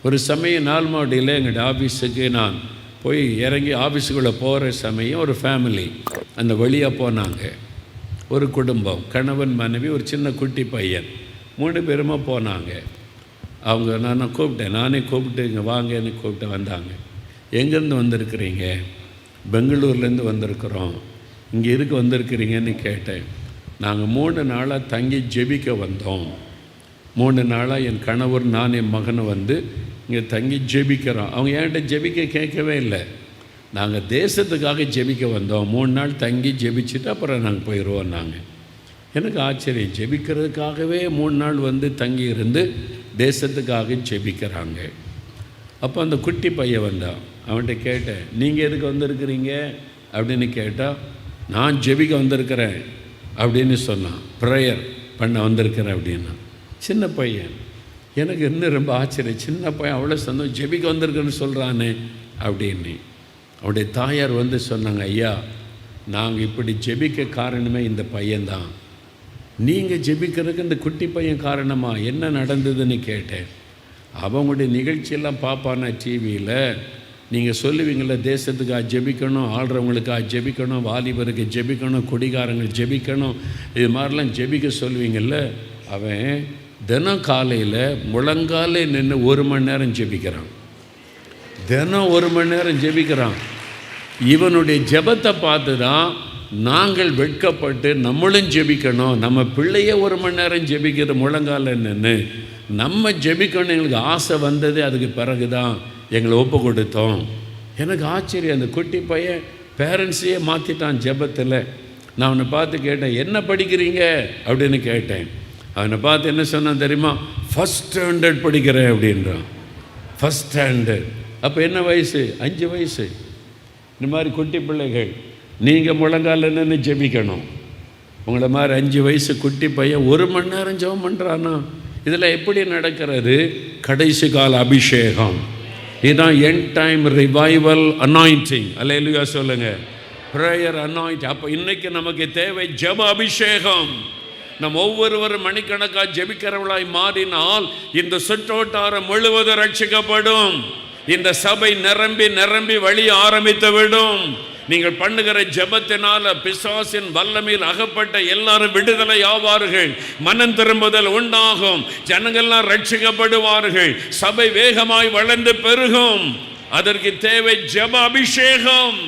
ஒரு சமயம் நால்மாடியில் எங்கள் ஆஃபீஸுக்கு நான் போய் இறங்கி ஆஃபீஸுக்குள்ளே போகிற சமயம் ஒரு ஃபேமிலி அந்த வழியாக போனாங்க. ஒரு குடும்பம், கணவன் மனைவி, ஒரு சின்ன குட்டி பையன், 3 பேருமா போனாங்க. அவங்க நானே கூப்பிட்டு இங்கே வாங்கன்னு கூப்பிட்டு வந்தாங்க. எங்கேருந்து வந்திருக்கிறீங்க? பெங்களூர்லேருந்து வந்திருக்கிறோம். இங்கே எதுக்கு வந்திருக்கிறீங்கன்னு கேட்டேன். நாங்கள் 3 நாளாக தங்கி ஜெபிக்க வந்தோம். 3 நாளாக என் கணவர் நான் என் மகனை வந்து இங்கே தங்கி ஜெபிக்கிறோம். அவங்க என்கிட்ட ஜெபிக்க கேட்கவே இல்லை. நாங்கள் தேசத்துக்காக ஜெபிக்க வந்தோம். 3 நாள் தங்கி ஜெபிச்சுட்டு அப்புறம் நாங்கள் போயிடுவோம். எனக்கு ஆச்சரியம், ஜெபிக்கிறதுக்காகவே 3 நாள் வந்து தங்கி இருந்து தேசத்துக்காக ஜெபிக்கிறாங்க. அப்போ அந்த குட்டி பையன் வந்தான். அவன்கிட்ட கேட்டேன், நீங்கள் எதுக்கு வந்திருக்கிறீங்க அப்படின்னு கேட்டால், நான் ஜெபிக்க வந்திருக்கிறேன் அப்படின்னு சொன்னான். ப்ரேயர் பண்ண வந்திருக்கிறேன் அப்படின்னா. சின்ன பையன், எனக்கு இன்னும் ரொம்ப ஆச்சரியம், சின்ன பையன் அவ்வளோ சந்தோஷம், ஜெபிக்க வந்திருக்கேன்னு சொல்கிறானே அப்படின்னு. அவருடைய தாயார் வந்து சொன்னாங்க, ஐயா நாங்கள் இப்படி ஜெபிக்க காரணமே இந்த பையன்தான். நீங்கள் ஜெபிக்கிறதுக்கு இந்த குட்டி பையன் காரணமா? என்ன நடந்ததுன்னு கேட்டேன். அவங்களுடைய நிகழ்ச்சியெல்லாம் பார்ப்பானா டிவியில், நீங்கள் சொல்லுவீங்கள தேசத்துக்காக ஜெபிக்கணும், ஆள்றவங்களுக்காக ஜெபிக்கணும், வாலிபருக்கு ஜெபிக்கணும், குடிகாரங்கள் ஜெபிக்கணும், இது மாதிரிலாம் ஜெபிக்க சொல்லுவீங்கள்ல. அவன் தினம் காலையில் முழங்காலே நின்று 1 மணி நேரம் ஜெபிக்கிறான். தினம் 1 மணி நேரம் ஜெபிக்கிறான். இவனுடைய ஜெபத்தை பார்த்து தான் நாங்கள் வெட்கப்பட்டு நம்மளும் ஜெபிக்கணும், நம்ம பிள்ளையே 1 மணி நேரம் ஜெபிக்கிற முழங்கால நின்று நம்ம ஜெபிக்கணும் எங்களுக்கு ஆசை வந்தது. அதுக்கு பிறகு தான் எங்களை ஒப்பு கொடுத்தோம். எனக்கு ஆச்சரியம், அந்த குட்டி பையன் பேரண்ட்ஸையே மாற்றிட்டான் ஜெபத்தில். நான் அவனை பார்த்து கேட்டேன், என்ன படிக்கிறீங்க அப்படின்னு கேட்டேன். அவனை பார்த்து என்ன சொன்னான் தெரியுமா? ஃபஸ்ட் ஸ்டாண்டர்ட் படிக்கிறேன் அப்படின்றான். First standard. அப்போ என்ன வயசு? 5 வயசு. இந்த மாதிரி குட்டி பிள்ளைகள் நீங்கள் முழங்கால நின்று ஜெபிக்கணும். உங்களை மாதிரி 5 வயசு குட்டி பையன் 1 மணி நேரம் ஜெபம் பண்ணுறான்னா இதில் எப்படி நடக்கிறது? கடைசி கால அபிஷேகம். இதுதான் எண்ட் டைம் ரிவைவல் அனாயிண்டிங். அல்லேலூயா சொல்லுங்கள். Prayer anointing. அப்போ இன்றைக்கி நமக்கு தேவை ஜெப அபிஷேகம். நம் ஒவ்வொருவரும் மணிக்கணக்காக ஜெபிக்கிறவளாய் மாறினால் இந்த சுற்றோட்டாரம் முழுவதும் ரட்சிக்கப்படும். இந்த சபை நிரம்பி வழிய ஆரம்பித்து விடும். நீங்கள் பண்ணுகிற ஜெபத்தினால பிசாசின் வல்லமையில் அகப்பட்ட எல்லாரும் விடுதலை ஆவார்கள். மனம் திரும்புதல் உண்டாகும். ஜனங்கள்லாம் ரட்சிக்கப்படுவார்கள். சபை வேகமாய் வளர்ந்து பெருகும். அதற்கு தேவை ஜெப அபிஷேகம்.